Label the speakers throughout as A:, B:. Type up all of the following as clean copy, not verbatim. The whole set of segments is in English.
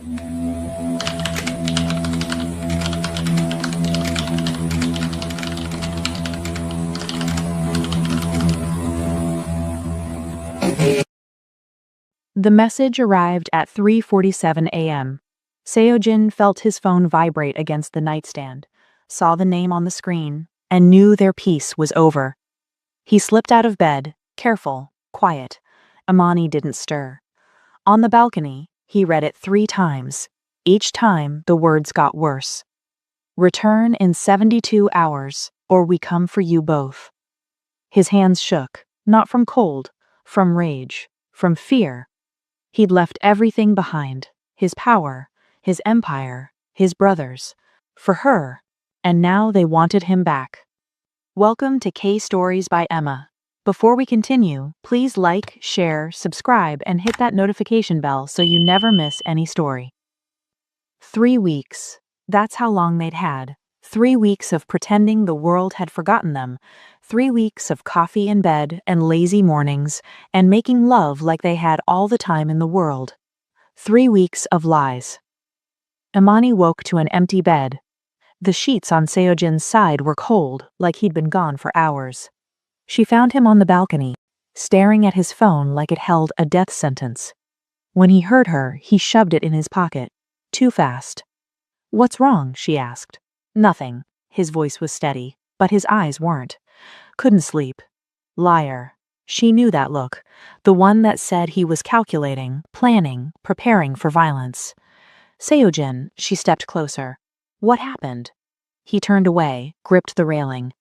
A: The message arrived at 3:47 a.m. Seojin felt his phone vibrate against the nightstand, saw the name on the screen, and knew their peace was over. He slipped out of bed, careful, quiet. Imani didn't stir. On the balcony, he read it 3 times. Each time, the words got worse. "Return in 72 hours, or we come for you both." His hands shook, not from cold, from rage, from fear. He'd left everything behind, his power, his empire, his brothers, for her, and now they wanted him back. Welcome to K-Stories by Emma. Before we continue, please like, share, subscribe, and hit that notification bell so you never miss any story. 3 weeks. That's how long they'd had. 3 weeks of pretending the world had forgotten them. 3 weeks of coffee in bed and lazy mornings and making love like they had all the time in the world. 3 weeks of lies. Imani woke to an empty bed. The sheets on Seojin's side were cold, like he'd been gone for hours. She found him on the balcony, staring at his phone like it held a death sentence. When he heard her, he shoved it in his pocket. Too fast. "What's wrong?" she asked. "Nothing." His voice was steady, but his eyes weren't. "Couldn't sleep." Liar. She knew that look, the one that said he was calculating, planning, preparing for violence. "Seojin," she stepped closer. "What happened?" He turned away, gripped the railing.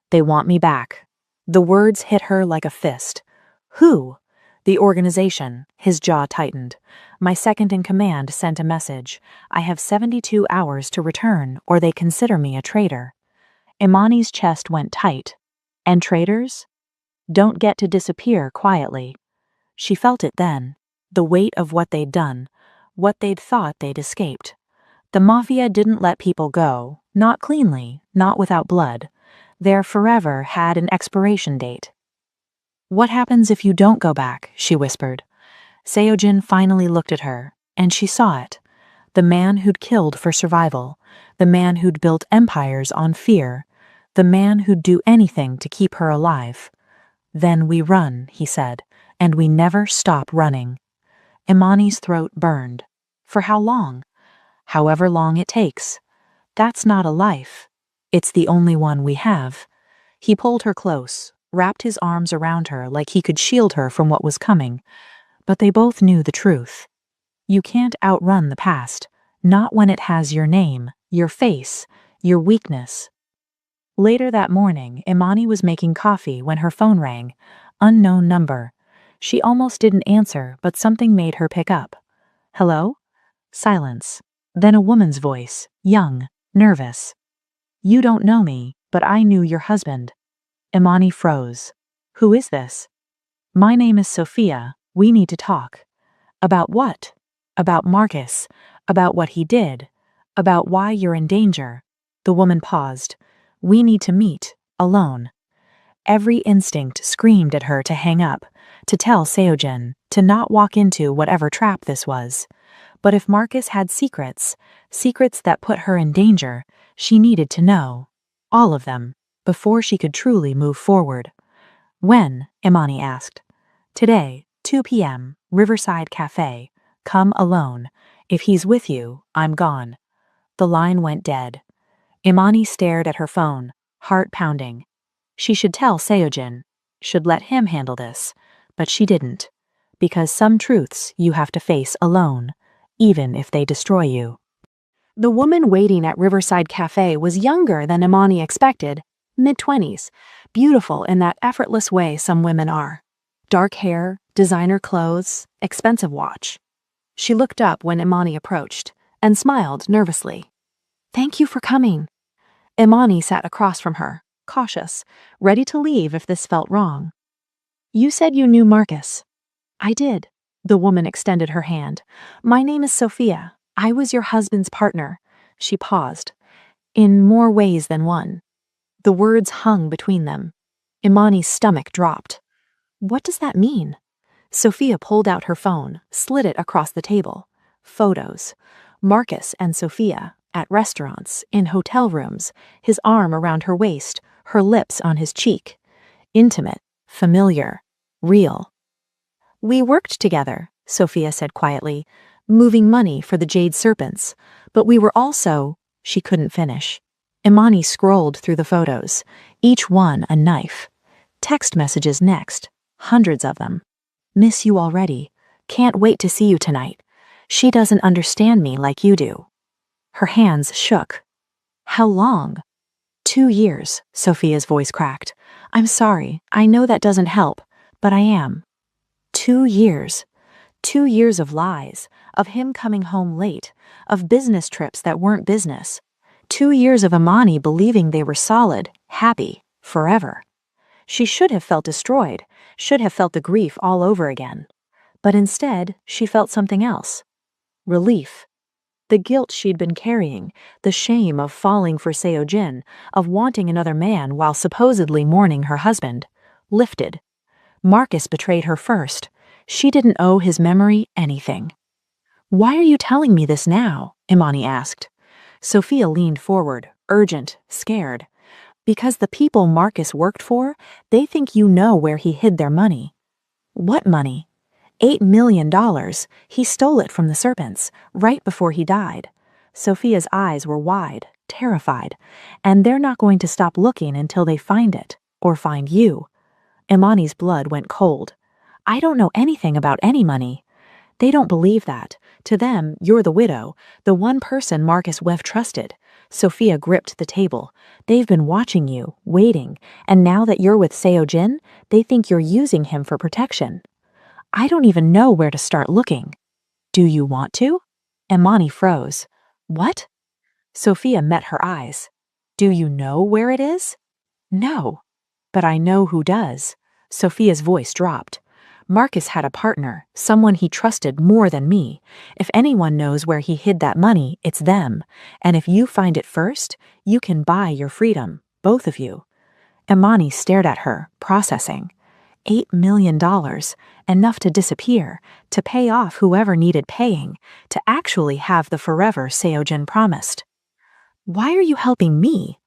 A: "They want me back." The words hit her like a fist. "Who?" "The organization." His jaw tightened. "My second in command sent a message. I have 72 hours to return, or they consider me a traitor." Imani's chest went tight. And traitors? Don't get to disappear quietly. She felt it then, the weight of what they'd done, what they'd thought they'd escaped. The Mafia didn't let people go, not cleanly, not without blood. Their forever had an expiration date. "What happens if you don't go back?" she whispered. Seojin finally looked at her, and she saw it. The man who'd killed for survival, the man who'd built empires on fear, the man who'd do anything to keep her alive. "Then we run," he said, "and we never stop running." Imani's throat burned. For how long? However long it takes. That's not a life. It's the only one we have. He pulled her close, wrapped his arms around her like he could shield her from what was coming. But they both knew the truth. You can't outrun the past, not when it has your name, your face, your weakness. Later that morning, Imani was making coffee when her phone rang. Unknown number. She almost didn't answer, but something made her pick up. "Hello?" Silence. Then a woman's voice, young, nervous. "You don't know me, but I knew your husband." Imani froze. "Who is this?" "My name is Sophia. We need to talk." "About what?" "About Marcus. About what he did. About why you're in danger." The woman paused. "We need to meet, alone." Every instinct screamed at her to hang up, to tell Seojin, to not walk into whatever trap this was. But if Marcus had secrets, secrets that put her in danger, she needed to know. All of them, before she could truly move forward. "When?" Imani asked. "Today, 2 p.m., Riverside Cafe. Come alone. If he's with you, I'm gone." The line went dead. Imani stared at her phone, heart pounding. She should tell Seojin, should let him handle this, but she didn't. Because some truths you have to face alone, even if they destroy you. The woman waiting at Riverside Cafe was younger than Imani expected, mid-20s, beautiful in that effortless way some women are. Dark hair, designer clothes, expensive watch. She looked up when Imani approached, and smiled nervously. "Thank you for coming." Imani sat across from her, cautious, ready to leave if this felt wrong. "You said you knew Marcus." "I did." The woman extended her hand. "My name is Sophia. I was your husband's partner." She paused. "In more ways than one." The words hung between them. Imani's stomach dropped. "What does that mean?" Sophia pulled out her phone, slid it across the table. Photos. Marcus and Sophia, at restaurants, in hotel rooms, his arm around her waist, her lips on his cheek. Intimate, familiar, real. "We worked together," Sophia said quietly, "moving money for the Jade Serpents. But we were also—" She couldn't finish. Imani scrolled through the photos, each one a knife. Text messages next, hundreds of them. "Miss you already. Can't wait to see you tonight. She doesn't understand me like you do." Her hands shook. "How long?" "2 years," Sophia's voice cracked. "I'm sorry, I know that doesn't help, but I am." 2 years. 2 years of lies, of him coming home late, of business trips that weren't business. 2 years of Imani believing they were solid, happy, forever. She should have felt destroyed, should have felt the grief all over again. But instead, she felt something else. Relief. The guilt she'd been carrying, the shame of falling for Seo-jin, of wanting another man while supposedly mourning her husband, lifted. Marcus betrayed her first. She didn't owe his memory anything. "Why are you telling me this now?" Imani asked. Sophia leaned forward, urgent, scared. "Because the people Marcus worked for, they think you know where he hid their money." "What money?" $8 million. He stole it from the Serpents, right before he died. Sophia's eyes were wide, terrified. "And they're not going to stop looking until they find it, or find you." Imani's blood went cold. "I don't know anything about any money." "They don't believe that. To them, you're the widow, the one person Marcus Weff trusted." Sophia gripped the table. "They've been watching you, waiting, and now that you're with Seo-jin, they think you're using him for protection." "I don't even know where to start looking." "Do you want to?" Imani froze. "What?" Sophia met her eyes. "Do you know where it is?" "No. But I know who does." Sophia's voice dropped. "Marcus had a partner, someone he trusted more than me. If anyone knows where he hid that money, it's them. And if you find it first, you can buy your freedom, both of you." Imani stared at her, processing. $8 million, enough to disappear, to pay off whoever needed paying, to actually have the forever Seo-jin promised. "Why are you helping me?"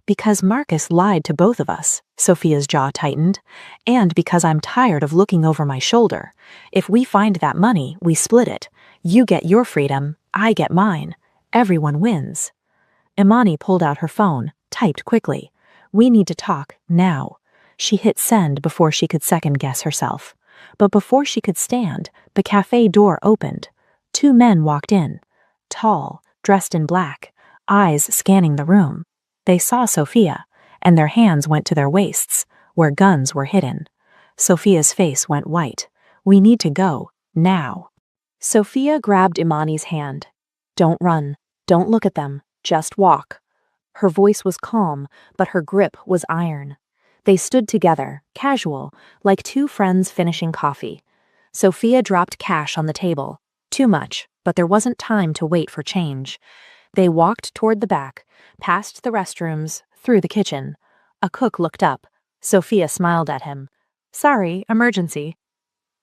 A: "Because Marcus lied to both of us," Sophia's jaw tightened, "and because I'm tired of looking over my shoulder. If we find that money, we split it. You get your freedom, I get mine. Everyone wins." Imani pulled out her phone, typed quickly. "We need to talk, now." She hit send before she could second-guess herself. But before she could stand, the cafe door opened. 2 men walked in. Tall, dressed in black, eyes scanning the room. They saw Sophia, and their hands went to their waists, where guns were hidden. Sophia's face went white. "We need to go, now." Sophia grabbed Imani's hand. "Don't run. Don't look at them. Just walk." Her voice was calm, but her grip was iron. They stood together, casual, like 2 friends finishing coffee. Sophia dropped cash on the table. Too much, but there wasn't time to wait for change. They walked toward the back, past the restrooms, through the kitchen. A cook looked up. Sophia smiled at him. "Sorry, emergency."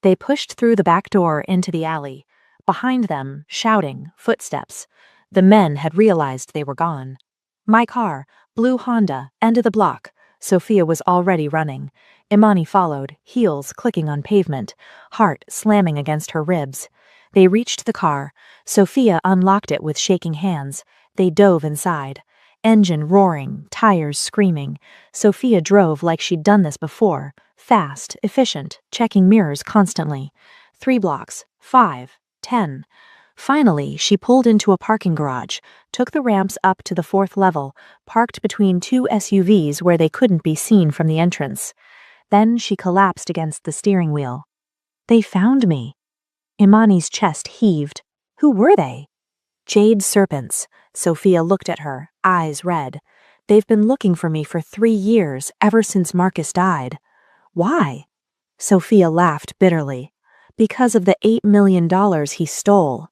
A: They pushed through the back door into the alley. Behind them, shouting, footsteps. The men had realized they were gone. "My car, blue Honda, end of the block." Sophia was already running. Imani followed, heels clicking on pavement, heart slamming against her ribs. They reached the car. Sophia unlocked it with shaking hands. They dove inside. Engine roaring, tires screaming. Sophia drove like she'd done this before, fast, efficient, checking mirrors constantly. 3 blocks, 5, 10. Finally, she pulled into a parking garage, took the ramps up to the 4th level, parked between 2 SUVs where they couldn't be seen from the entrance. Then she collapsed against the steering wheel. "They found me." Imani's chest heaved. "Who were they?" "Jade Serpents." Sophia looked at her, eyes red. "They've been looking for me for 3 years, ever since Marcus died." "Why?" Sophia laughed bitterly. "Because of the $8 million he stole."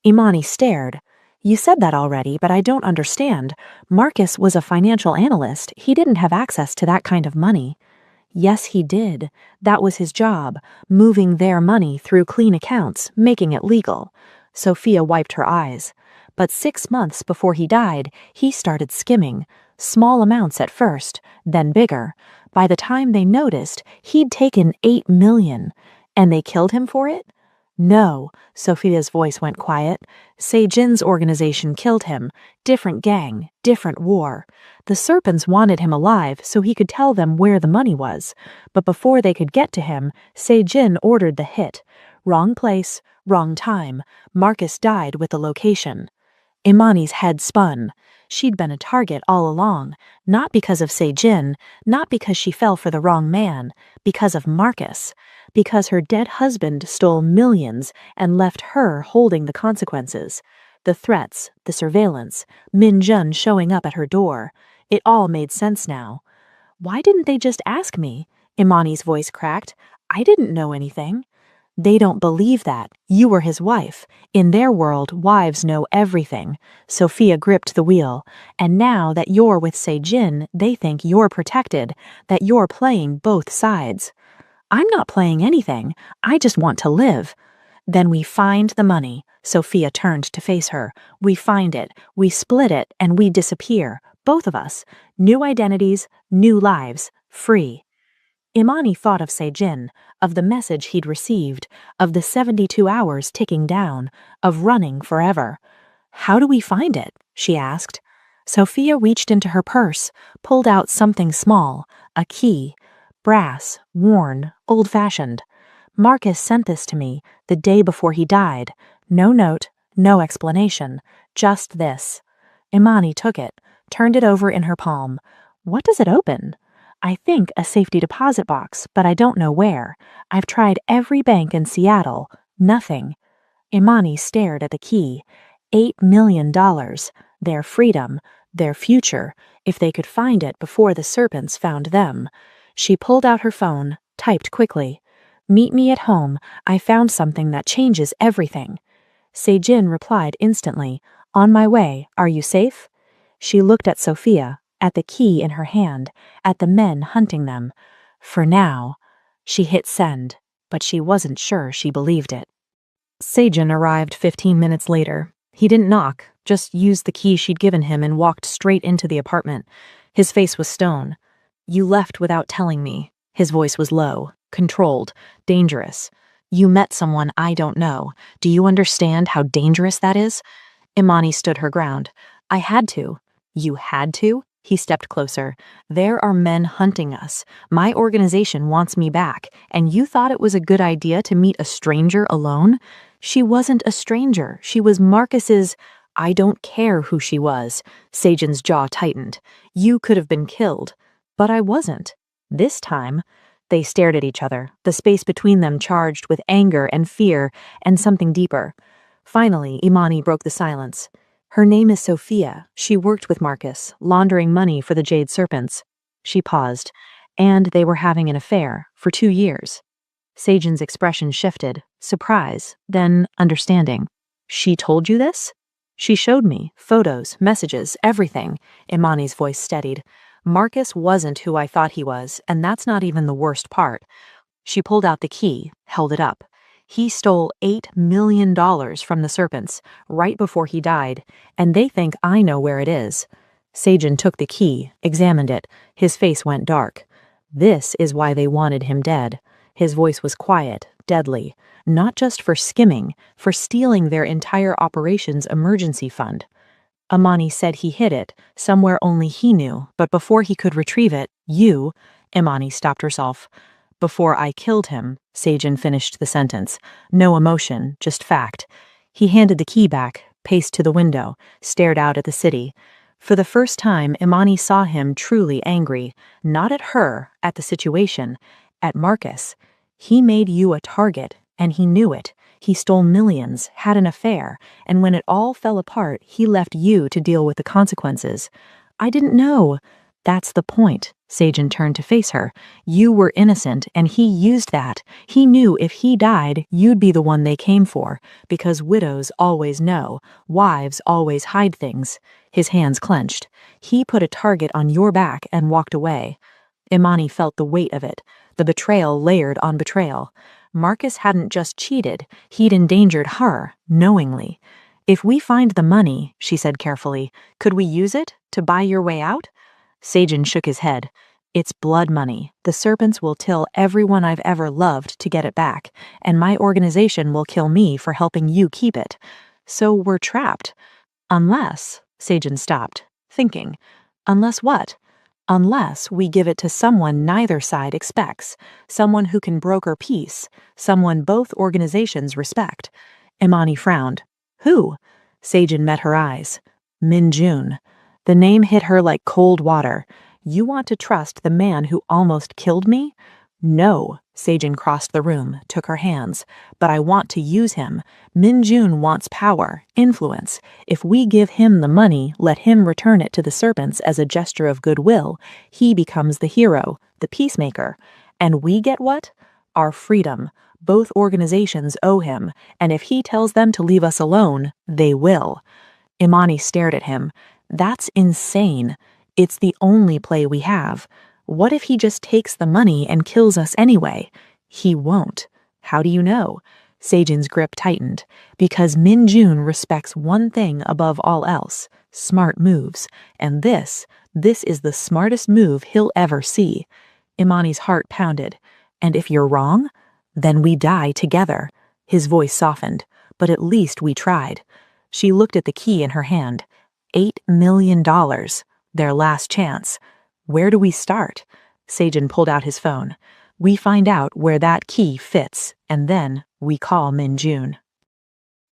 A: Imani stared. "You said that already, but I don't understand. Marcus was a financial analyst. He didn't have access to that kind of money." "Yes, he did. That was his job, moving their money through clean accounts, making it legal." Sophia wiped her eyes. But 6 months before he died, he started skimming. Small amounts at first, then bigger. By the time they noticed, he'd taken 8 million. And they killed him for it? No, Sophia's voice went quiet. Se-jin's organization killed him. Different gang, different war. The serpents wanted him alive so he could tell them where the money was. But before they could get to him, Se-jin ordered the hit. Wrong place, wrong time. Marcus died with the location. Imani's head spun. She'd been a target all along, not because of Se-jin, not because she fell for the wrong man, because of Marcus. Because her dead husband stole millions and left her holding the consequences. The threats, the surveillance, Min Jun showing up at her door. It all made sense now. Why didn't they just ask me? Imani's voice cracked. I didn't know anything. They don't believe that. You were his wife. In their world, wives know everything. Sophia gripped the wheel. And now that you're with Se-jin, they think you're protected, that you're playing both sides. I'm not playing anything. I just want to live. Then we find the money. Sophia turned to face her. We find it. We split it, and we disappear. Both of us. New identities, new lives, free. Imani thought of Se-jin, of the message he'd received, of the 72 hours ticking down, of running forever. How do we find it? She asked. Sophia reached into her purse, pulled out something small, a key. Brass, worn, old-fashioned. Marcus sent this to me the day before he died. No note, no explanation, just this. Imani took it, turned it over in her palm. What does it open? I think a safety deposit box, but I don't know where. I've tried every bank in Seattle. Nothing. Imani stared at the key. $8 million. Their freedom, their future, if they could find it before the serpents found them. She pulled out her phone, typed quickly. Meet me at home. I found something that changes everything. Se-jin replied instantly. On my way. Are you safe? She looked at Sophia, at the key in her hand, at the men hunting them. For now. She hit send, but she wasn't sure she believed it. Se-jin arrived 15 minutes later. He didn't knock, just used the key she'd given him and walked straight into the apartment. His face was stone. You left without telling me. His voice was low, controlled, dangerous. You met someone I don't know. Do you understand how dangerous that is? Imani stood her ground. I had to. You had to? He stepped closer. There are men hunting us. My organization wants me back, and you thought it was a good idea to meet a stranger alone? She wasn't a stranger. She was Marcus's... I don't care who she was. Se-jin's jaw tightened. You could have been killed. But I wasn't. This time. They stared at each other, the space between them charged with anger and fear and something deeper. Finally, Imani broke the silence. Her name is Sophia. She worked with Marcus, laundering money for the Jade Serpents. She paused. And they were having an affair for 2 years. Se-jin's expression shifted, surprise, then understanding. She told you this? She showed me, photos, messages, everything. Imani's voice steadied. Marcus wasn't who I thought he was, and that's not even the worst part. She pulled out the key, held it up. He stole $8 million from the serpents, right before he died, and they think I know where it is. Se-jin took the key, examined it. His face went dark. This is why they wanted him dead. His voice was quiet, deadly. Not just for skimming, for stealing their entire operations emergency fund. Imani said he hid it, somewhere only he knew, but before he could retrieve it, you... Imani stopped herself. Before I killed him, Se-jin finished the sentence. No emotion, just fact. He handed the key back, paced to the window, stared out at the city. For the first time, Imani saw him truly angry. Not at her, at the situation, at Marcus. He made you a target, and he knew it. He stole millions, had an affair, and when it all fell apart, he left you to deal with the consequences. I didn't know. That's the point. Se-jin turned to face her. You were innocent, and he used that. He knew if he died, you'd be the one they came for, because widows always know, wives always hide things. His hands clenched. He put a target on your back and walked away. Imani felt the weight of it, the betrayal layered on betrayal. Marcus hadn't just cheated, he'd endangered her, knowingly. If we find the money, she said carefully, could we use it to buy your way out? Sajin shook his head. It's blood money. The serpents will kill everyone I've ever loved to get it back, and my organization will kill me for helping you keep it. So we're trapped. Unless, Sajin stopped, thinking. Unless what? Unless we give it to someone neither side expects, someone who can broker peace, someone both organizations respect. Imani frowned. Who? Sajin met her eyes. Min Jun. The name hit her like cold water. You want to trust the man who almost killed me? No. Sajin crossed the room, took her hands. But I want to use him. Min Jun wants power, influence. If we give him the money, let him return it to the serpents as a gesture of goodwill, he becomes the hero, the peacemaker. And we get what? Our freedom. Both organizations owe him, and if he tells them to leave us alone, they will. Imani stared at him. That's insane. It's the only play we have. What if he just takes the money and kills us anyway? He won't. How do you know? Sajin's grip tightened. Because Min Jun respects one thing above all else, smart moves. And this is the smartest move he'll ever see. Imani's heart pounded. And if you're wrong? Then we die together. His voice softened. But at least we tried. She looked at the key in her hand. $8 million. Their last chance. Where do we start? Sajin pulled out his phone. We find out where that key fits, and then we call Min Jun.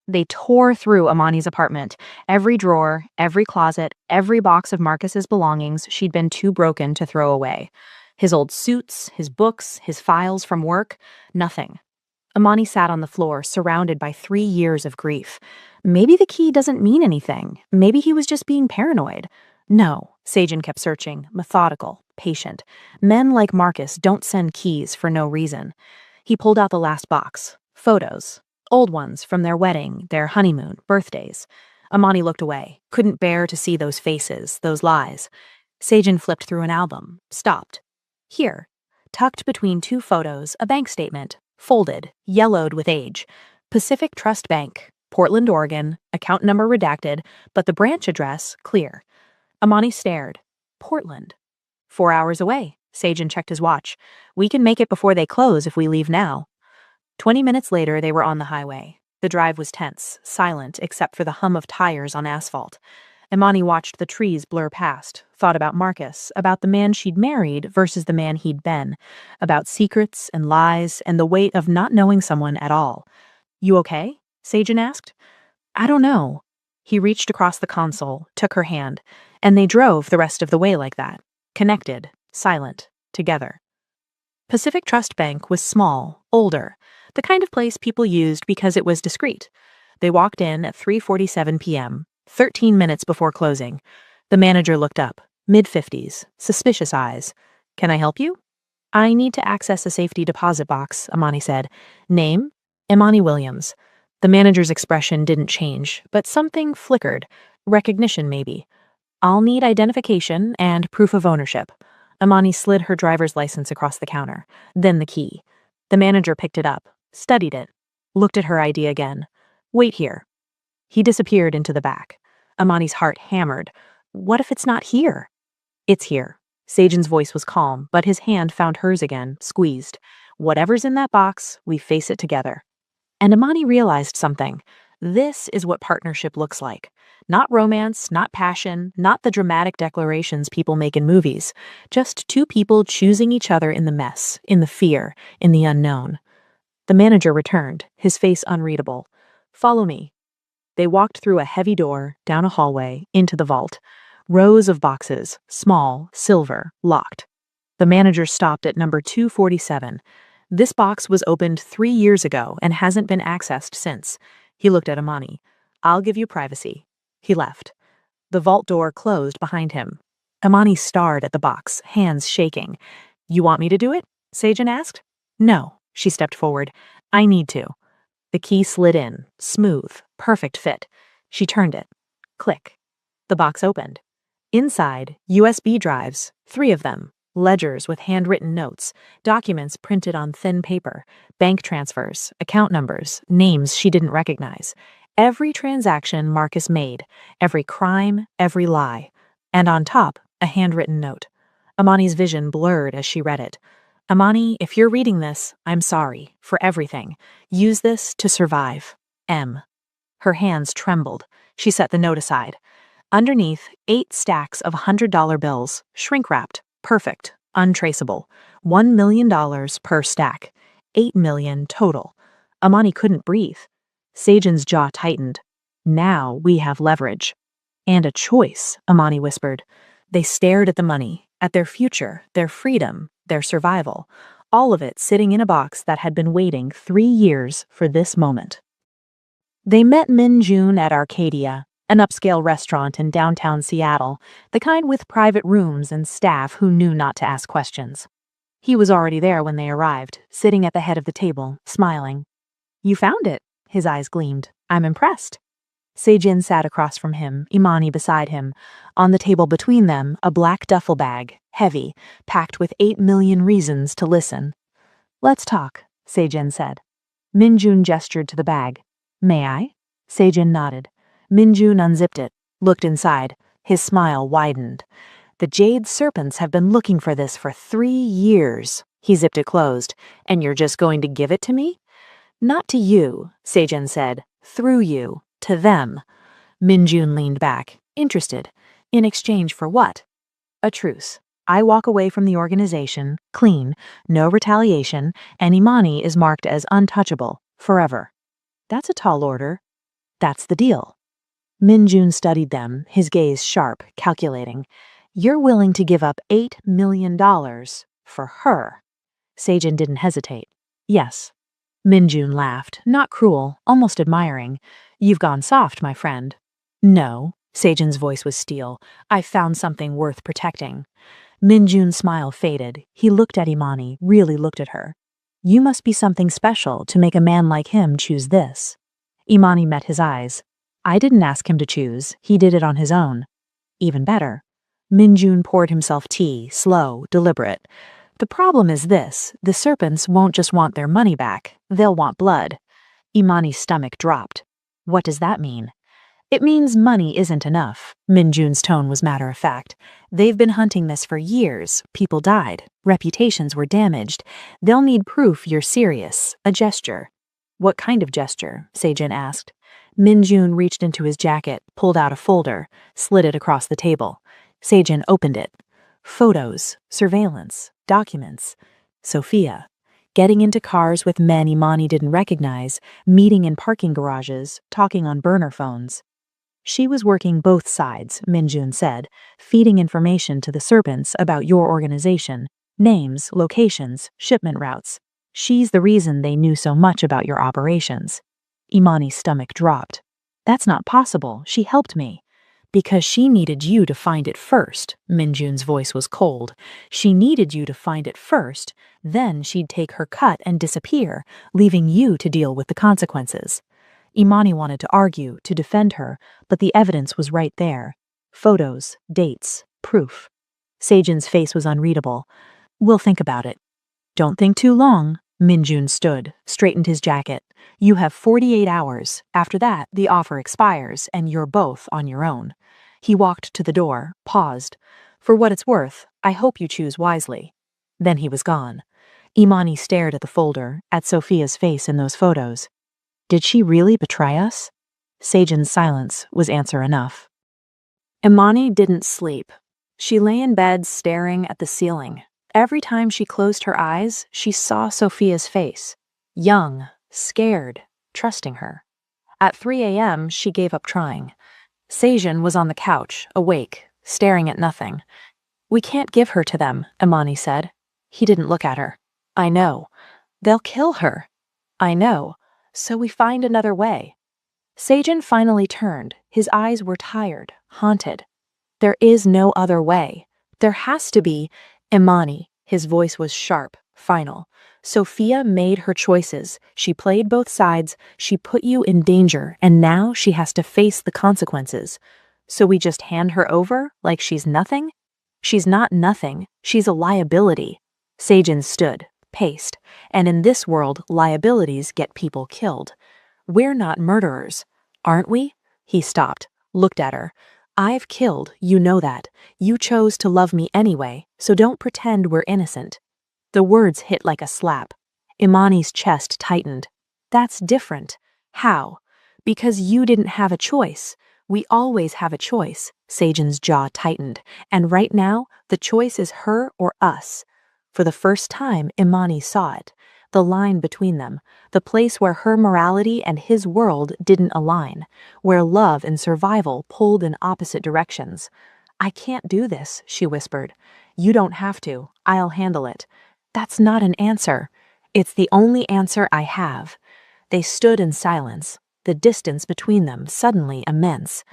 A: They tore through Imani's apartment. Every drawer, every closet, every box of Marcus's belongings she'd been too broken to throw away. His old suits, his books, his files from work, nothing. Imani sat on the floor, surrounded by 3 years of grief. Maybe the key doesn't mean anything. Maybe he was just being paranoid. No, Sajin kept searching, methodical, patient. Men like Marcus don't send keys for no reason. He pulled out the last box. Photos. Old ones from their wedding, their honeymoon, birthdays. Imani looked away, couldn't bear to see those faces, those lies. Sajin flipped through an album, stopped. Here, tucked between 2 photos, a bank statement, folded, yellowed with age. Pacific Trust Bank, Portland, Oregon, account number redacted, but the branch address clear. Imani stared. Portland. 4 hours away. Sajin checked his watch. We can make it before they close if we leave now. 20 minutes later, they were on the highway. The drive was tense, silent except for the hum of tires on asphalt. Imani watched the trees blur past, thought about Marcus, about the man she'd married versus the man he'd been, about secrets and lies and the weight of not knowing someone at all. You okay? Sajin asked. I don't know. He reached across the console, took her hand, and they drove the rest of the way like that, connected, silent, together. Pacific Trust Bank was small, older, the kind of place people used because it was discreet. They walked in at 3:47 p.m., 13 minutes before closing. The manager looked up, mid-50s, suspicious eyes. Can I help you? I need to access a safety deposit box, Imani said. Name? Imani Williams. The manager's expression didn't change, but something flickered. Recognition, maybe. I'll need identification and proof of ownership. Imani slid her driver's license across the counter, then the key. The manager picked it up, studied it, looked at her ID again. Wait here. He disappeared into the back. Imani's heart hammered. What if it's not here? It's here. Sajin's voice was calm, but his hand found hers again, squeezed. Whatever's in that box, we face it together. And Imani realized something. This is what partnership looks like. Not romance, not passion, not the dramatic declarations people make in movies. Just 2 people choosing each other in the mess, in the fear, in the unknown. The manager returned, his face unreadable. Follow me. They walked through a heavy door, down a hallway, into the vault. Rows of boxes, small, silver, locked. The manager stopped at number 247. This box was opened 3 years ago and hasn't been accessed since. He looked at Imani. I'll give you privacy. He left. The vault door closed behind him. Imani stared at the box, hands shaking. You want me to do it? Sajin asked. No. She stepped forward. I need to. The key slid in, smooth, perfect fit. She turned it. Click. The box opened. Inside, USB drives, 3 of them, Ledgers with handwritten notes, documents printed on thin paper, bank transfers, account numbers, names she didn't recognize. Every transaction Marcus made, every crime, every lie. And on top, a handwritten note. Amani's vision blurred as she read it. Amani, if you're reading this, I'm sorry for everything. Use this to survive. M. Her hands trembled. She set the note aside. Underneath, 8 stacks of $100 bills, shrink-wrapped, perfect, untraceable. $1 million per stack. 8 million total. Amani couldn't breathe. Sajan's jaw tightened. Now we have leverage. And a choice, Amani whispered. They stared at the money, at their future, their freedom, their survival. All of it sitting in a box that had been waiting 3 years for this moment. They met Min Jun at Arcadia, an upscale restaurant in downtown Seattle, the kind with private rooms and staff who knew not to ask questions. He was already there when they arrived, sitting at the head of the table, smiling. You found it, his eyes gleamed. I'm impressed. Sejin sat across from him, Imani beside him. On the table between them, a black duffel bag, heavy, packed with 8 million reasons to listen. Let's talk, Sejin said. Minjun gestured to the bag. May I? Sejin nodded. Minjun unzipped it, looked inside. His smile widened. The jade serpents have been looking for this for 3 years. He zipped it closed. And you're just going to give it to me? Not to you, Sejin said. Through you. To them. Minjun leaned back, interested. In exchange for what? A truce. I walk away from the organization, clean, no retaliation, and Imani is marked as untouchable, forever. That's a tall order. That's the deal. Minjun studied them, his gaze sharp, calculating. You're willing to give up $8 million for her. Sejin didn't hesitate. Yes. Minjun laughed, not cruel, almost admiring. You've gone soft, my friend. No, Sejin's voice was steel. I found something worth protecting. Minjun's smile faded. He looked at Imani, really looked at her. You must be something special to make a man like him choose this. Imani met his eyes. I didn't ask him to choose. He did it on his own. Even better. Minjun poured himself tea, slow, deliberate. The problem is this. The serpents won't just want their money back. They'll want blood. Imani's stomach dropped. What does that mean? It means money isn't enough. Minjun's tone was matter-of-fact. They've been hunting this for years. People died. Reputations were damaged. They'll need proof you're serious. A gesture. What kind of gesture? Sejin asked. Minjun reached into his jacket, pulled out a folder, slid it across the table. Sejin opened it. Photos, surveillance, documents. Sophia. Getting into cars with men Imani didn't recognize, meeting in parking garages, talking on burner phones. She was working both sides, Minjun said, feeding information to the serpents about your organization, names, locations, shipment routes. She's the reason they knew so much about your operations. Imani's stomach dropped. That's not possible. She helped me. Because she needed you to find it first. Minjun's voice was cold. She needed you to find it first, then she'd take her cut and disappear, leaving you to deal with the consequences. Imani wanted to argue, to defend her, but the evidence was right there. Photos, dates, proof. Sejin's face was unreadable. We'll think about it. Don't think too long. Minjun stood, straightened his jacket. You have 48 hours. After that, the offer expires, and you're both on your own. He walked to the door, paused. For what it's worth, I hope you choose wisely. Then he was gone. Imani stared at the folder, at Sophia's face in those photos. Did she really betray us? Sejin's silence was answer enough. Imani didn't sleep. She lay in bed staring at the ceiling. Every time she closed her eyes, she saw Sophia's face. Young, scared, trusting her. At 3 a.m., she gave up trying. Sejin was on the couch, awake, staring at nothing. We can't give her to them, Imani said. He didn't look at her. I know. They'll kill her. I know. So we find another way. Sejin finally turned. His eyes were tired, haunted. There is no other way. There has to be. Imani, his voice was sharp, final. Sophia made her choices. She played both sides. She put you in danger, and now she has to face the consequences. So we just hand her over like she's nothing? She's not nothing, she's a liability. Sejin stood, paced, and in this world, liabilities get people killed. We're not murderers, aren't we? He stopped, looked at her. I've killed, you know that. You chose to love me anyway, so don't pretend we're innocent. The words hit like a slap. Imani's chest tightened. That's different. How? Because you didn't have a choice. We always have a choice. Sejin's jaw tightened, and right now, the choice is her or us. For the first time, Imani saw it. The line between them, the place where her morality and his world didn't align, where love and survival pulled in opposite directions. I can't do this, she whispered. You don't have to. I'll handle it. That's not an answer. It's the only answer I have. They stood in silence, the distance between them suddenly immense.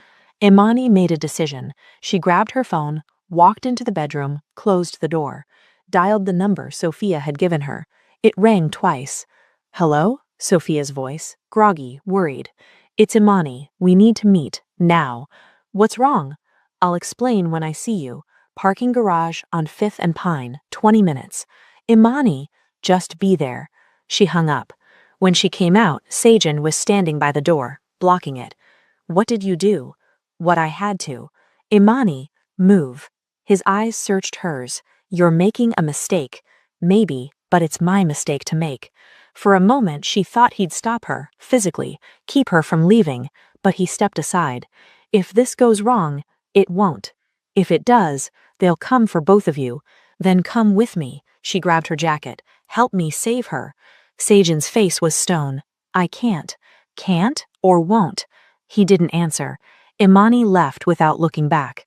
A: Imani made a decision. She grabbed her phone, walked into the bedroom, closed the door, dialed the number Sophia had given her. It rang twice. Hello? Sophia's voice, groggy, worried. It's Imani. We need to meet, now. What's wrong? I'll explain when I see you. Parking garage on 5th and Pine, 20 minutes. Imani, just be there. She hung up. When she came out, Sejin was standing by the door, blocking it. What did you do? What I had to. Imani, move. His eyes searched hers. You're making a mistake. Maybe, but it's my mistake to make. For a moment, she thought he'd stop her, physically, keep her from leaving, but he stepped aside. If this goes wrong, it won't. If it does, they'll come for both of you. Then come with me. She grabbed her jacket. Help me save her. Sejin's face was stone. I can't. Can't or won't? He didn't answer. Imani left without looking back.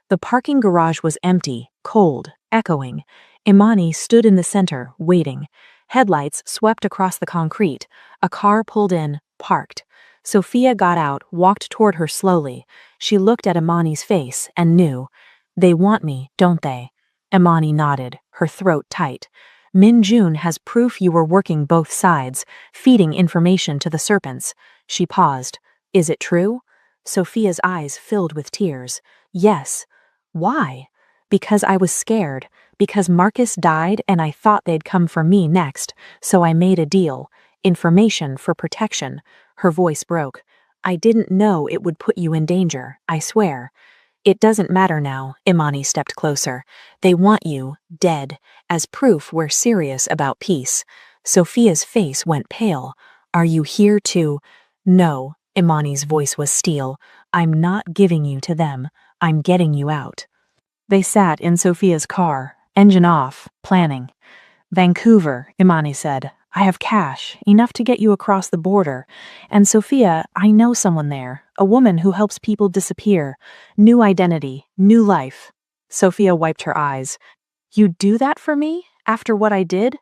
A: The parking garage was empty, cold, echoing. Imani stood in the center, waiting. Headlights swept across the concrete. A car pulled in, parked. Sophia got out, walked toward her slowly. She looked at Imani's face and knew. They want me, don't they? Imani nodded, her throat tight. Min Jun has proof you were working both sides, feeding information to the serpents. She paused. Is it true? Sophia's eyes filled with tears. Yes. Why? Because I was scared. Because Marcus died and I thought they'd come for me next, so I made a deal. Information for protection. Her voice broke. I didn't know it would put you in danger, I swear. It doesn't matter now, Imani stepped closer. They want you, dead, as proof we're serious about peace. Sophia's face went pale. Are you here to— No, Imani's voice was steel. I'm not giving you to them. I'm getting you out. They sat in Sophia's car, engine off, planning. Vancouver, Imani said. I have cash, enough to get you across the border. And Sophia, I know someone there, a woman who helps people disappear. New identity, new life. Sophia wiped her eyes. You'd do that for me? After what I did?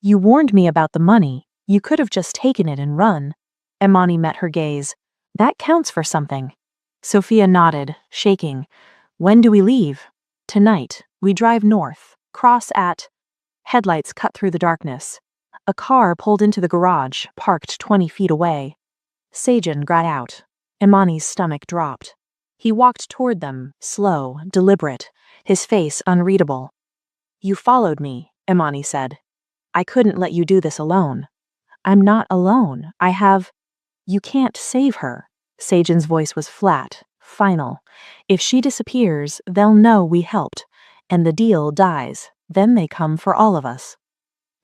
A: You warned me about the money. You could have just taken it and run. Imani met her gaze. That counts for something. Sophia nodded, shaking. When do we leave? Tonight. We drive north. Cross at— Headlights cut through the darkness. A car pulled into the garage, parked 20 feet away. Sejin got out. Imani's stomach dropped. He walked toward them, slow, deliberate, his face unreadable. You followed me, Imani said. I couldn't let you do this alone. I'm not alone. I have— You can't save her. Sejin's voice was flat, final. If she disappears, they'll know we helped, and the deal dies. Then they come for all of us.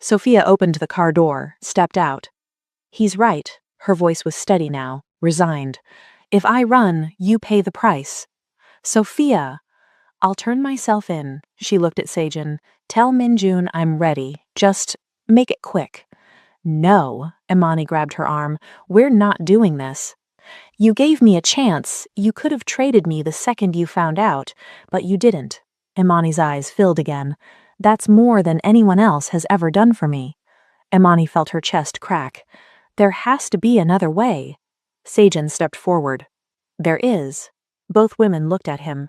A: Sophia opened the car door, stepped out. He's right. Her voice was steady now, resigned. If I run, you pay the price. Sophia! I'll turn myself in. She looked at Sejin. Tell Min Jun I'm ready. Just make it quick. No, Imani grabbed her arm. We're not doing this. You gave me a chance. You could have traded me the second you found out, but you didn't. Imani's eyes filled again. That's more than anyone else has ever done for me. Imani felt her chest crack. There has to be another way. Sejin stepped forward. There is. Both women looked at him.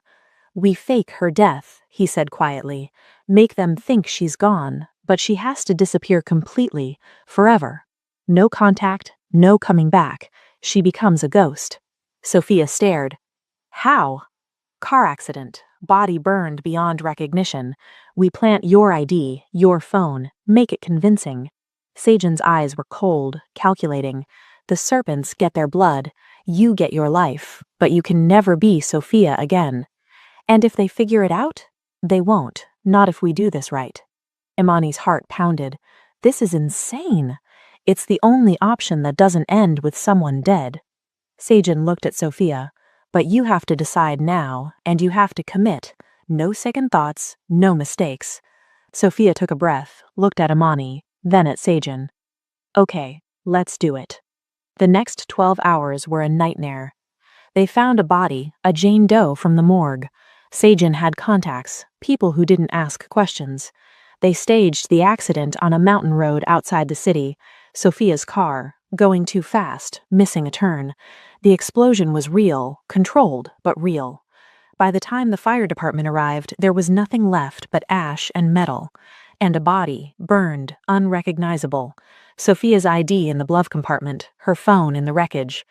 A: We fake her death, he said quietly. Make them think she's gone, but she has to disappear completely, forever. No contact, no coming back. She becomes a ghost. Sophia stared. How? Car accident, body burned beyond recognition. We plant your ID, your phone, make it convincing. Seijin's eyes were cold, calculating. The serpents get their blood, you get your life, but you can never be Sophia again. And if they figure it out, they won't, not if we do this right. Imani's heart pounded. This is insane. It's the only option that doesn't end with someone dead. Seijin looked at Sophia. But you have to decide now, and you have to commit. No second thoughts, no mistakes. Sophia took a breath, looked at Imani, then at Seijin. Okay, let's do it. The next 12 hours were a nightmare. They found a body, a Jane Doe from the morgue. Seijin had contacts, people who didn't ask questions. They staged the accident on a mountain road outside the city. Sophia's car, going too fast, missing a turn. The explosion was real, controlled, but real. By the time the fire department arrived, there was nothing left but ash and metal. And a body, burned, unrecognizable. Sophia's ID in the glove compartment, her phone in the wreckage.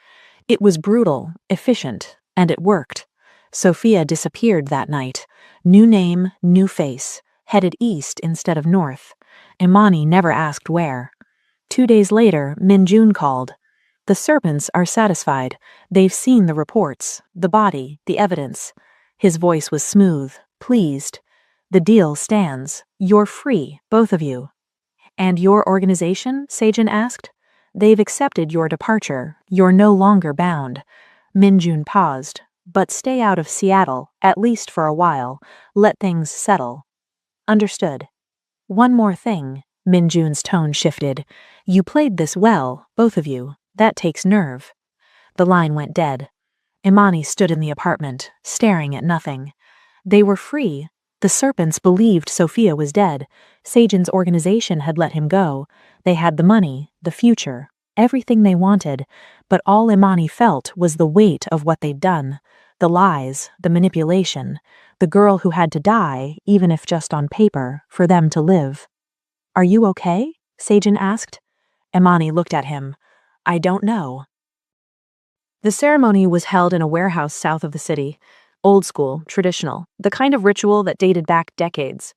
A: It was brutal, efficient, and it worked. Sophia disappeared that night. New name, new face. Headed east instead of north. Imani never asked where. 2 days later, Minjun called. The serpents are satisfied. They've seen the reports, the body, the evidence. His voice was smooth, pleased. The deal stands. You're free, both of you. And your organization? Seijin asked. They've accepted your departure. You're no longer bound. Minjun paused. But stay out of Seattle, at least for a while. Let things settle. Understood. One more thing. Minjun's tone shifted. You played this well, both of you. That takes nerve. The line went dead. Imani stood in the apartment, staring at nothing. They were free. The serpents believed Sophia was dead. Seijin's organization had let him go. They had the money, the future, everything they wanted, but all Imani felt was the weight of what they'd done. The lies, the manipulation, the girl who had to die, even if just on paper, for them to live. Are you okay? Seijin asked. Imani looked at him. I don't know. The ceremony was held in a warehouse south of the city. Old school, traditional, the kind of ritual that dated back decades.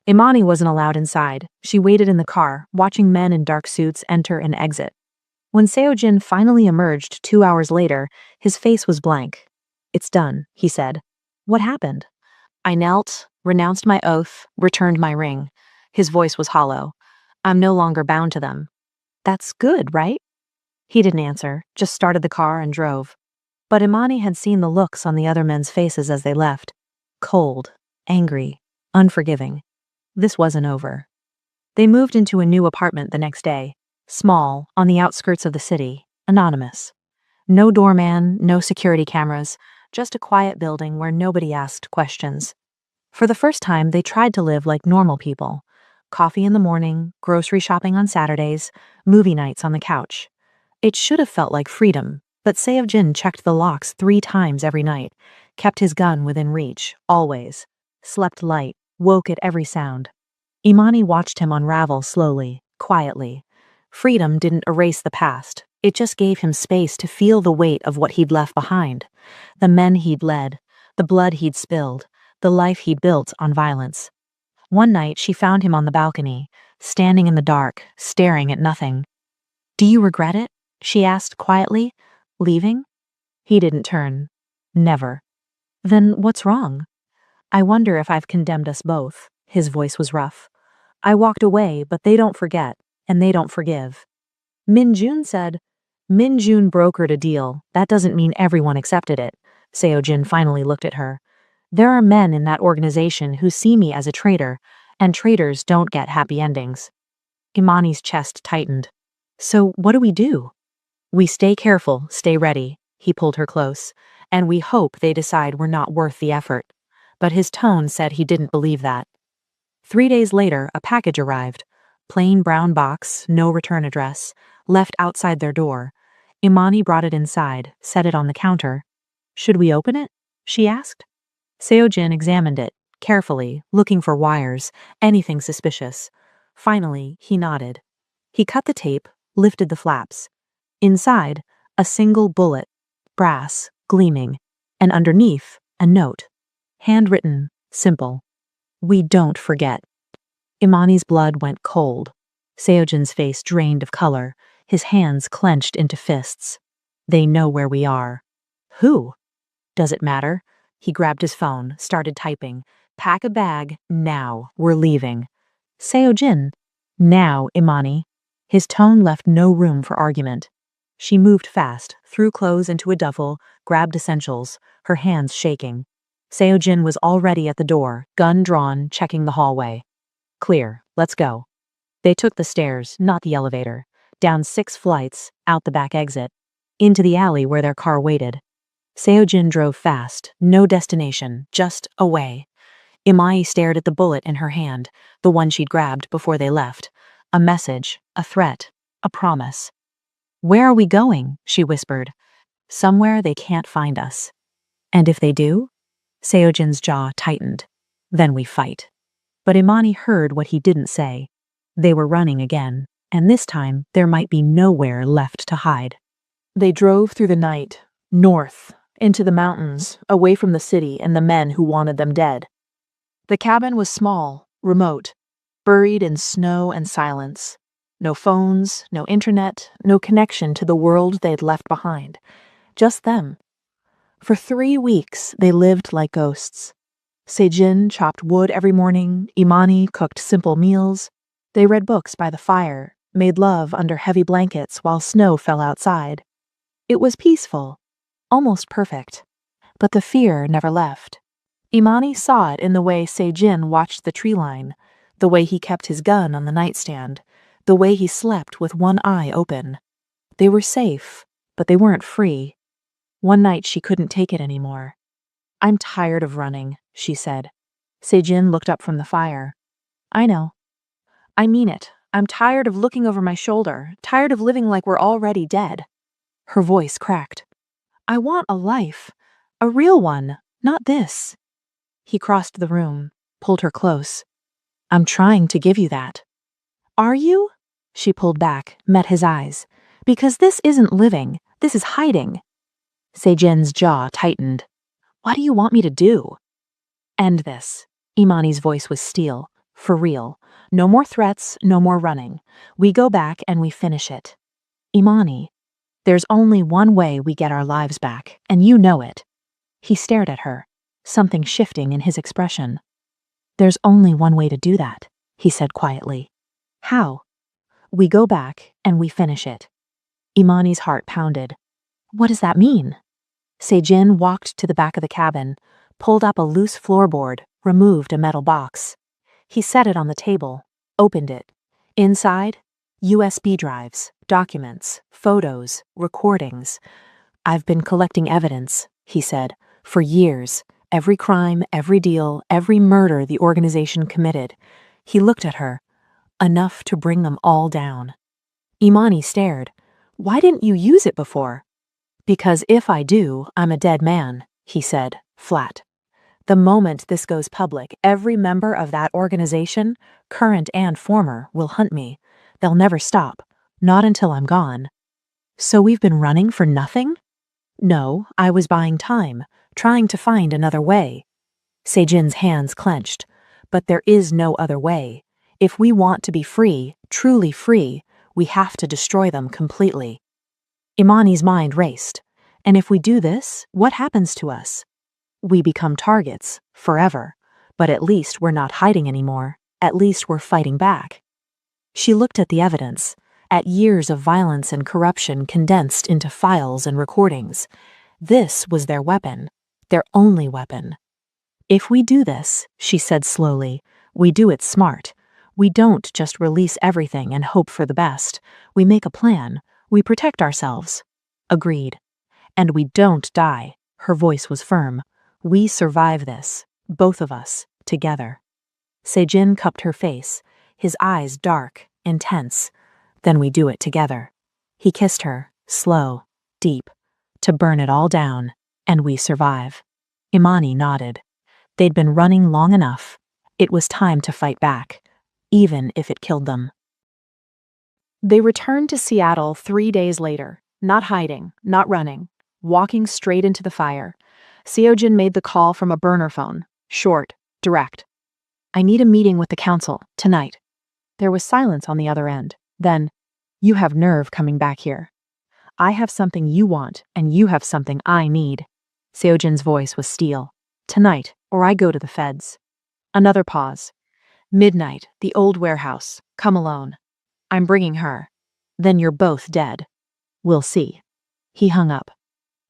A: Imani wasn't allowed inside. She waited in the car, watching men in dark suits enter and exit. When Seojin finally emerged 2 hours later, his face was blank. It's done, he said. What happened? I knelt, renounced my oath, returned my ring. His voice was hollow. I'm no longer bound to them. That's good, right? He didn't answer, just started the car and drove. But Imani had seen the looks on the other men's faces as they left. Cold, angry, unforgiving. This wasn't over. They moved into a new apartment the next day. Small, on the outskirts of the city, anonymous. No doorman, no security cameras, just a quiet building where nobody asked questions. For the first time, they tried to live like normal people. Coffee in the morning, grocery shopping on Saturdays, movie nights on the couch. It should have felt like freedom, but Seojin checked the locks 3 times every night, kept his gun within reach, always. Slept light, woke at every sound. Imani watched him unravel slowly, quietly. Freedom didn't erase the past. It just gave him space to feel the weight of what he'd left behind. The men he'd led, the blood he'd spilled, the life he'd built on violence. One night she found him on the balcony, standing in the dark, staring at nothing. Do you regret it? She asked quietly. Leaving? He didn't turn. Never. Then what's wrong? I wonder if I've condemned us both. His voice was rough. I walked away, but they don't forget, and they don't forgive. Minjun said, Minjun brokered a deal. That doesn't mean everyone accepted it. Seojin finally looked at her. There are men in that organization who see me as a traitor, and traitors don't get happy endings. Imani's chest tightened. So what do we do? We stay careful, stay ready. He pulled her close. And we hope they decide we're not worth the effort. But his tone said he didn't believe that. 3 days later, a package arrived. Plain brown box, no return address, left outside their door. Imani brought it inside, set it on the counter. Should we open it? She asked. Seojin examined it, carefully, looking for wires, anything suspicious. Finally, he nodded. He cut the tape, lifted the flaps. Inside, a single bullet, brass, gleaming, and underneath, a note. Handwritten, simple. We don't forget. Imani's blood went cold. Seojin's face drained of color, his hands clenched into fists. They know where we are. Who? Does it matter? He grabbed his phone, started typing. Pack a bag, now, we're leaving. Seojin. Now, Imani. His tone left no room for argument. She moved fast, threw clothes into a duffel, grabbed essentials, her hands shaking. Seojin was already at the door, gun drawn, checking the hallway. Clear, let's go. They took the stairs, not the elevator, down 6 flights, out the back exit, into the alley where their car waited. Seojin drove fast, no destination, just away. Imai stared at the bullet in her hand, the one she'd grabbed before they left. A message, a threat, a promise. Where are we going? She whispered. Somewhere they can't find us. And if they do? Seojin's jaw tightened. Then we fight. But Imani heard what he didn't say. They were running again, and this time there might be nowhere left to hide. They drove through the night, north, into the mountains, away from the city and the men who wanted them dead. The cabin was small, remote, buried in snow and silence. No phones, no internet, no connection to the world they'd left behind. Just them. For 3 weeks, they lived like ghosts. Sejin chopped wood every morning, Imani cooked simple meals. They read books by the fire, made love under heavy blankets while snow fell outside. It was peaceful, almost perfect. But the fear never left. Imani saw it in the way Sejin watched the tree line, the way he kept his gun on the nightstand, the way he slept with one eye open. They were safe, but they weren't free. One night she couldn't take it anymore. I'm tired of running, she said. Sejin looked up from the fire. I know. I mean it. I'm tired of looking over my shoulder, tired of living like we're already dead. Her voice cracked. I want a life. A real one, not this. He crossed the room, pulled her close. I'm trying to give you that. Are you? She pulled back, met his eyes. Because this isn't living. This is hiding. Sejin's jaw tightened. What do you want me to do? End this. Imani's voice was steel. For real. No more threats, no more running. We go back and we finish it. Imani, there's only one way we get our lives back, and you know it. He stared at her, something shifting in his expression. There's only one way to do that, he said quietly. How? We go back and we finish it. Imani's heart pounded. What does that mean? Sejin walked to the back of the cabin, pulled up a loose floorboard, removed a metal box. He set it on the table, opened it. Inside, USB drives, documents, photos, recordings. I've been collecting evidence, he said, for years. Every crime, every deal, every murder the organization committed. He looked at her. Enough to bring them all down. Imani stared. Why didn't you use it before? Because if I do, I'm a dead man, he said, flat. The moment this goes public, every member of that organization, current and former, will hunt me. They'll never stop. Not until I'm gone. So we've been running for nothing? No, I was buying time, trying to find another way. Sejin's hands clenched. But there is no other way. If we want to be free, truly free, we have to destroy them completely. Imani's mind raced. And if we do this, what happens to us? We become targets, forever. But at least we're not hiding anymore. At least we're fighting back. She looked at the evidence, at years of violence and corruption condensed into files and recordings. This was their weapon, their only weapon. If we do this, she said slowly, we do it smart. We don't just release everything and hope for the best. We make a plan. We protect ourselves. Agreed. And we don't die. Her voice was firm. We survive this, both of us, together. Sejin cupped her face, his eyes dark, intense. Then we do it together. He kissed her, slow, deep, to burn it all down, and we survive. Imani nodded. They'd been running long enough. It was time to fight back, even if it killed them. They returned to Seattle 3 days later, not hiding, not running, walking straight into the fire. Seojin made the call from a burner phone. Short, direct. I need a meeting with the council, tonight. There was silence on the other end. Then, you have nerve coming back here. I have something you want, and you have something I need. Seojin's voice was steel. Tonight, or I go to the feds. Another pause. Midnight, the old warehouse. Come alone. I'm bringing her. Then you're both dead. We'll see. He hung up.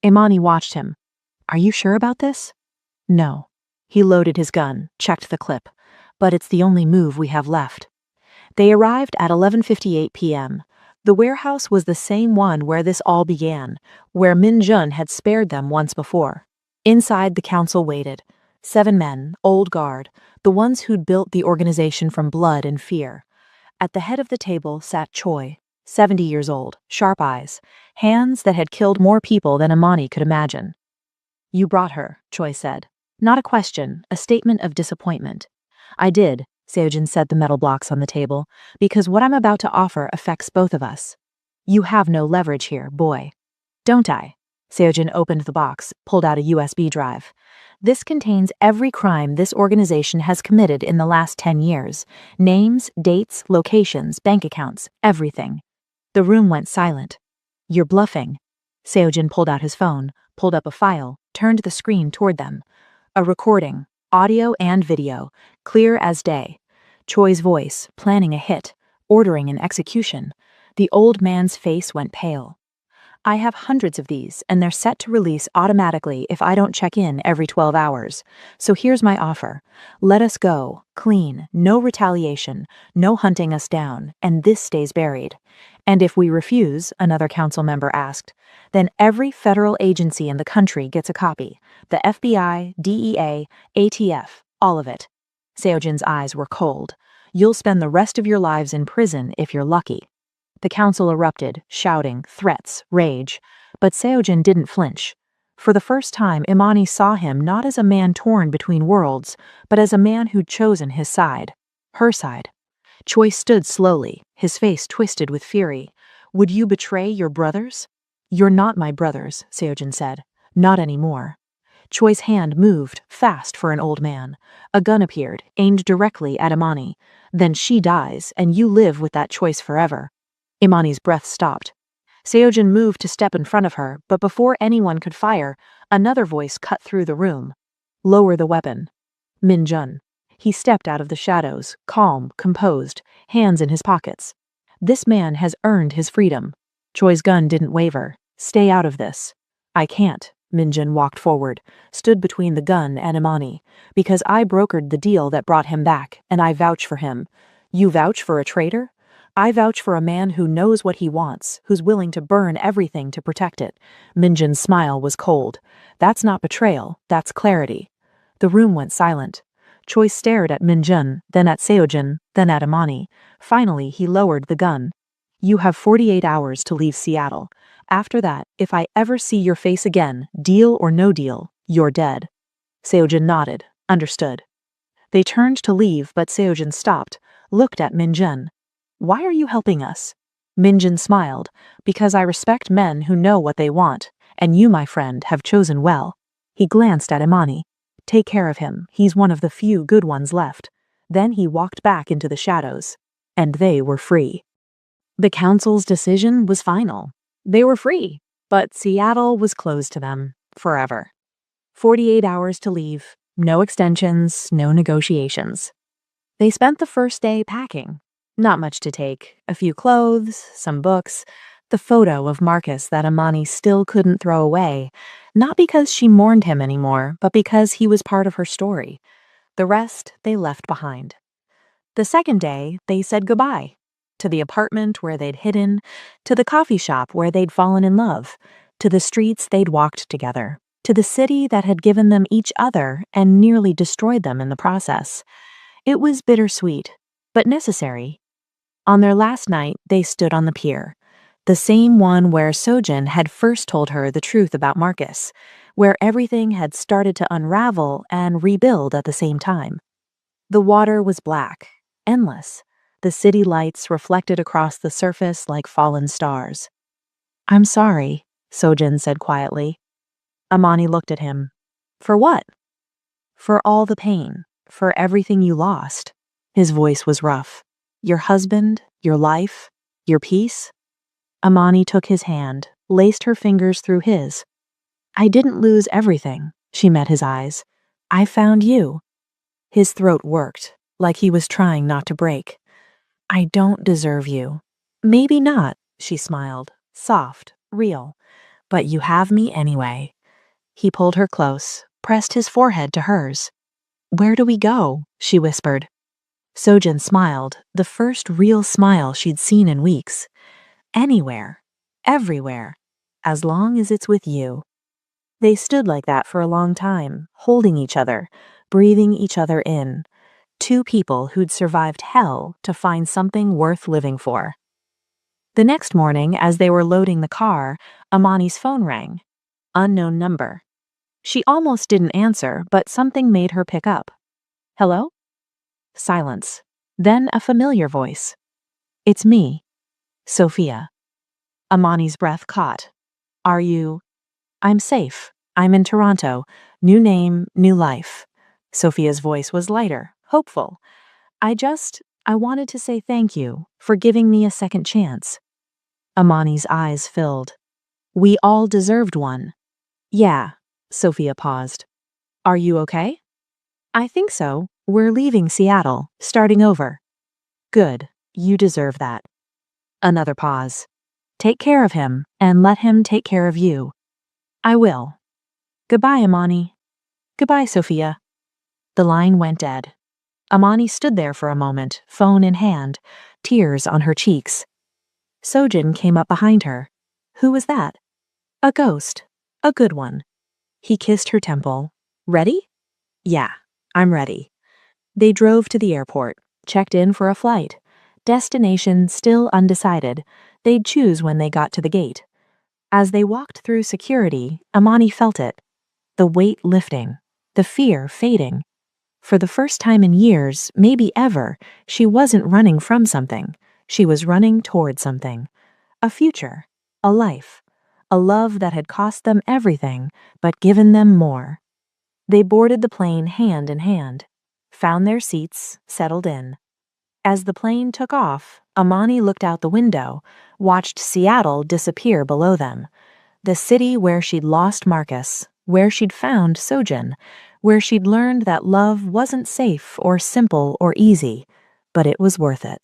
A: Imani watched him. Are you sure about this? No. He loaded his gun, checked the clip. But it's the only move we have left. They arrived at 11:58 p.m. The warehouse was the same one where this all began, where Min Jun had spared them once before. Inside, the council waited. 7 men, old guard, the ones who'd built the organization from blood and fear. At the head of the table sat Choi, 70 years old, sharp eyes, hands that had killed more people than Imani could imagine. You brought her, Choi said. Not a question, a statement of disappointment. I did, Seojin said, the metal blocks on the table, because what I'm about to offer affects both of us. You have no leverage here, boy. Don't I? Seojin opened the box, pulled out a USB drive. This contains every crime this organization has committed in the last 10 years. Names, dates, locations, bank accounts, everything. The room went silent. You're bluffing. Seojin pulled out his phone, pulled up a file, turned the screen toward them. A recording, audio and video, clear as day. Choi's voice, planning a hit, ordering an execution. The old man's face went pale. I have hundreds of these, and they're set to release automatically if I don't check in every 12 hours. So here's my offer. Let us go, clean, no retaliation, no hunting us down, and this stays buried. And if we refuse, another council member asked, then every federal agency in the country gets a copy. The FBI, DEA, ATF, all of it. Seojin's eyes were cold. You'll spend the rest of your lives in prison if you're lucky. The council erupted, shouting, threats, rage. But Seojin didn't flinch. For the first time, Imani saw him not as a man torn between worlds, but as a man who'd chosen his side. Her side. Choi stood slowly, his face twisted with fury. Would you betray your brothers? You're not my brothers, Seojin said. Not anymore. Choi's hand moved, fast for an old man. A gun appeared, aimed directly at Imani. Then she dies, and you live with that choice forever. Imani's breath stopped. Seojin moved to step in front of her, but before anyone could fire, another voice cut through the room. Lower the weapon. Min Jun. He stepped out of the shadows, calm, composed, hands in his pockets. This man has earned his freedom. Choi's gun didn't waver. Stay out of this. I can't. Min Jun walked forward, stood between the gun and Imani. Because I brokered the deal that brought him back, and I vouch for him. You vouch for a traitor? I vouch for a man who knows what he wants, who's willing to burn everything to protect it. Min Jun's smile was cold. That's not betrayal, that's clarity. The room went silent. Choi stared at Min Jun, then at Seojin, then at Imani. Finally, he lowered the gun. You have 48 hours to leave Seattle. After that, if I ever see your face again, deal or no deal, you're dead. Seojin nodded, understood. They turned to leave, but Seojin stopped, looked at Min Jun. Why are you helping us? Min Jun smiled, because I respect men who know what they want, and you, my friend, have chosen well. He glanced at Imani. Take care of him, he's one of the few good ones left. Then he walked back into the shadows. And they were free. The council's decision was final. They were free, but Seattle was closed to them, forever. 48 hours to leave, no extensions, no negotiations. They spent the first day packing. Not much to take, a few clothes, some books, the photo of Marcus that Imani still couldn't throw away, not because she mourned him anymore, but because he was part of her story. The rest they left behind. The second day, they said goodbye. To the apartment where they'd hidden, to the coffee shop where they'd fallen in love, to the streets they'd walked together, to the city that had given them each other and nearly destroyed them in the process. It was bittersweet, but necessary. On their last night, they stood on the pier, the same one where Seojin had first told her the truth about Marcus, where everything had started to unravel and rebuild at the same time. The water was black, endless, the city lights reflected across the surface like fallen stars. I'm sorry, Seojin said quietly. Imani looked at him. For what? For all the pain, for everything you lost. His voice was rough. Your husband, your life, your peace? Amani took his hand, laced her fingers through his. I didn't lose everything, she met his eyes. I found you. His throat worked, like he was trying not to break. I don't deserve you. Maybe not, she smiled, soft, real. But you have me anyway. He pulled her close, pressed his forehead to hers. Where do we go? She whispered. Sojin smiled, the first real smile she'd seen in weeks. Anywhere. Everywhere. As long as it's with you. They stood like that for a long time, holding each other, breathing each other in. Two people who'd survived hell to find something worth living for. The next morning, as they were loading the car, Amani's phone rang. Unknown number. She almost didn't answer, but something made her pick up. Hello? Silence. Then a familiar voice. It's me. Sophia. Amani's breath caught. Are you? I'm safe. I'm in Toronto. New name, new life. Sophia's voice was lighter, hopeful. I wanted to say thank you for giving me a second chance. Amani's eyes filled. We all deserved one. Yeah, Sophia paused. Are you okay? I think so. We're leaving Seattle, starting over. Good, you deserve that. Another pause. Take care of him, and let him take care of you. I will. Goodbye, Amani. Goodbye, Sophia. The line went dead. Amani stood there for a moment, phone in hand, tears on her cheeks. Sojin came up behind her. Who was that? A ghost. A good one. He kissed her temple. Ready? Yeah, I'm ready. They drove to the airport, checked in for a flight. Destination still undecided. They'd choose when they got to the gate. As they walked through security, Amani felt it. The weight lifting, the fear fading. For the first time in years, maybe ever, she wasn't running from something. She was running toward something. A future, a life, a love that had cost them everything, but given them more. They boarded the plane hand in hand, found their seats, settled in. As the plane took off, Amani looked out the window, watched Seattle disappear below them. The city where she'd lost Marcus, where she'd found Sojin, where she'd learned that love wasn't safe or simple or easy, but it was worth it.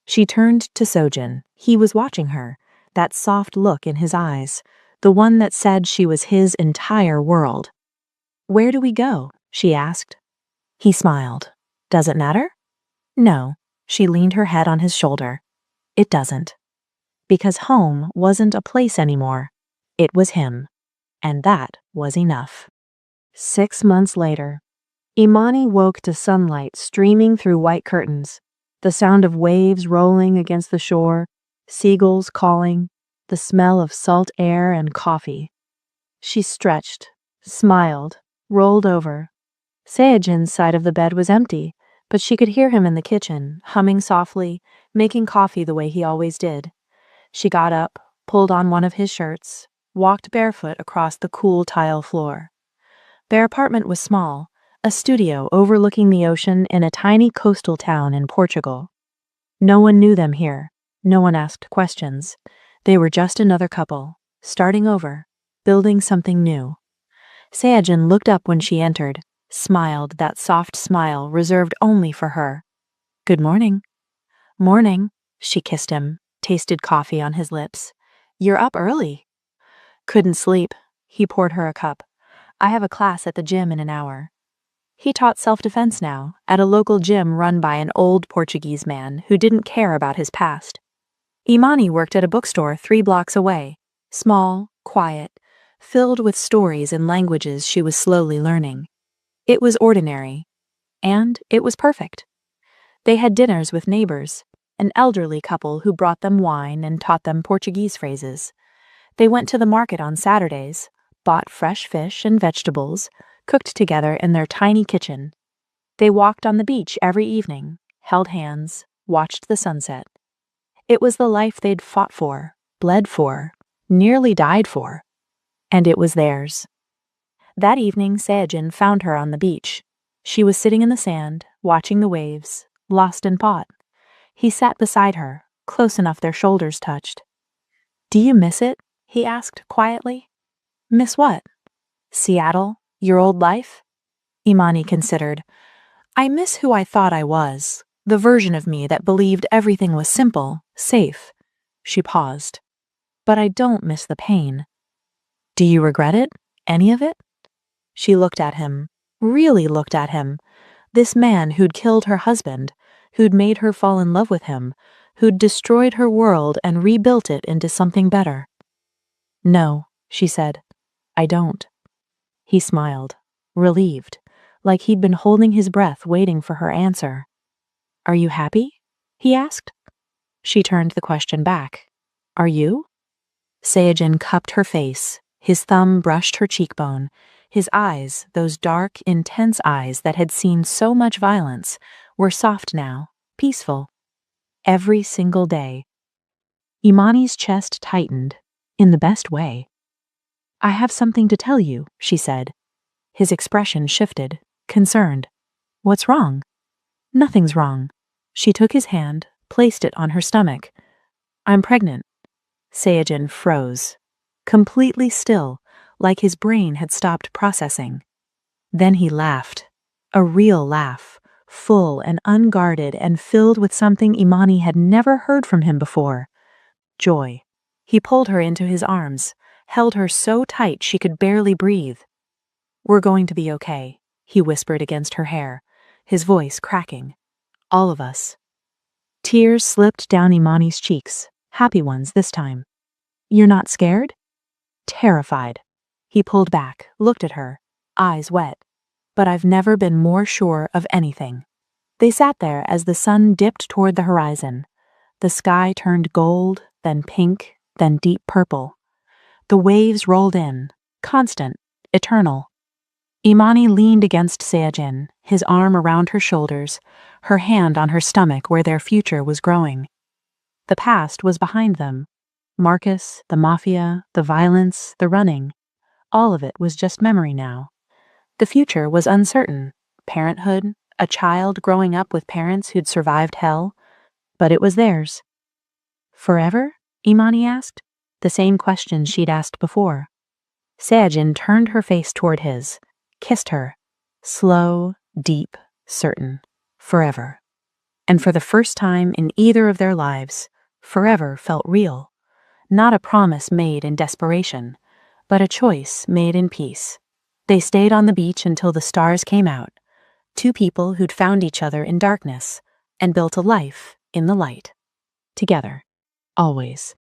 A: She turned to Sojin. He was watching her, that soft look in his eyes, the one that said she was his entire world. Where do we go? She asked. He smiled. Does it matter? No. She leaned her head on his shoulder. It doesn't. Because home wasn't a place anymore. It was him. And that was enough. 6 months later, Imani woke to sunlight streaming through white curtains, the sound of waves rolling against the shore, seagulls calling, the smell of salt air and coffee. She stretched, smiled, rolled over. Seojin's side of the bed was empty, but she could hear him in the kitchen, humming softly, making coffee the way he always did. She got up, pulled on one of his shirts, walked barefoot across the cool tile floor. Their apartment was small, a studio overlooking the ocean in a tiny coastal town in Portugal. No one knew them here. No one asked questions. They were just another couple, starting over, building something new. Seojin looked up when she entered, smiled that soft smile reserved only for her. Good morning. Morning. She kissed him, tasted coffee on his lips. You're up early. Couldn't sleep. He poured her a cup. I have a class at the gym in an hour. He taught self-defense now, at a local gym run by an old Portuguese man who didn't care about his past. Imani worked at a bookstore 3 blocks away, small, quiet, filled with stories and languages she was slowly learning. It was ordinary, and it was perfect. They had dinners with neighbors, an elderly couple who brought them wine and taught them Portuguese phrases. They went to the market on Saturdays, bought fresh fish and vegetables, cooked together in their tiny kitchen. They walked on the beach every evening, held hands, watched the sunset. It was the life they'd fought for, bled for, nearly died for. And it was theirs. That evening, Saejin found her on the beach. She was sitting in the sand, watching the waves, lost in thought. He sat beside her, close enough their shoulders touched. "Do you miss it?" he asked quietly. "Miss what? Seattle? Your old life?" Imani considered. "I miss who I thought I was, the version of me that believed everything was simple, safe." She paused. "But I don't miss the pain." "Do you regret it? Any of it?" She looked at him, really looked at him. This man who'd killed her husband, who'd made her fall in love with him, who'd destroyed her world and rebuilt it into something better. "No," she said, "I don't." He smiled, relieved, like he'd been holding his breath waiting for her answer. "Are you happy?" he asked. She turned the question back. "Are you?" Saejin cupped her face. His thumb brushed her cheekbone. His eyes, those dark, intense eyes that had seen so much violence, were soft now, peaceful. Every single day. Imani's chest tightened, in the best way. "I have something to tell you," she said. His expression shifted, concerned. "What's wrong?" "Nothing's wrong." She took his hand, placed it on her stomach. "I'm pregnant." Saejin froze, completely still, like his brain had stopped processing. Then he laughed, a real laugh, full and unguarded and filled with something Imani had never heard from him before. Joy. He pulled her into his arms, held her so tight she could barely breathe. "We're going to be okay," he whispered against her hair, his voice cracking. "All of us." Tears slipped down Imani's cheeks, happy ones this time. "You're not scared?" "Terrified." He pulled back, looked at her, eyes wet. "But I've never been more sure of anything." They sat there as the sun dipped toward the horizon. The sky turned gold, then pink, then deep purple. The waves rolled in, constant, eternal. Imani leaned against Saejin, his arm around her shoulders, her hand on her stomach where their future was growing. The past was behind them. Marcus, the mafia, the violence, the running. All of it was just memory now. The future was uncertain. Parenthood, a child growing up with parents who'd survived hell. But it was theirs. "Forever?" Imani asked, the same question she'd asked before. Saejin turned her face toward his, kissed her. Slow, deep, certain. Forever. And for the first time in either of their lives, forever felt real. Not a promise made in desperation, but a choice made in peace. They stayed on the beach until the stars came out. Two people who'd found each other in darkness and built a life in the light. Together. Always.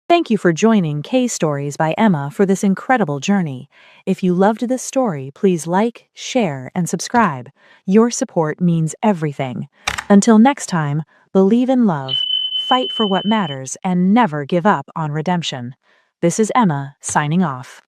A: Thank you for joining K Stories by Emma for this incredible journey. If you loved this story, please like, share, and subscribe. Your support means everything. Until next time, believe in love, fight for what matters, and never give up on redemption. This is Emma, signing off.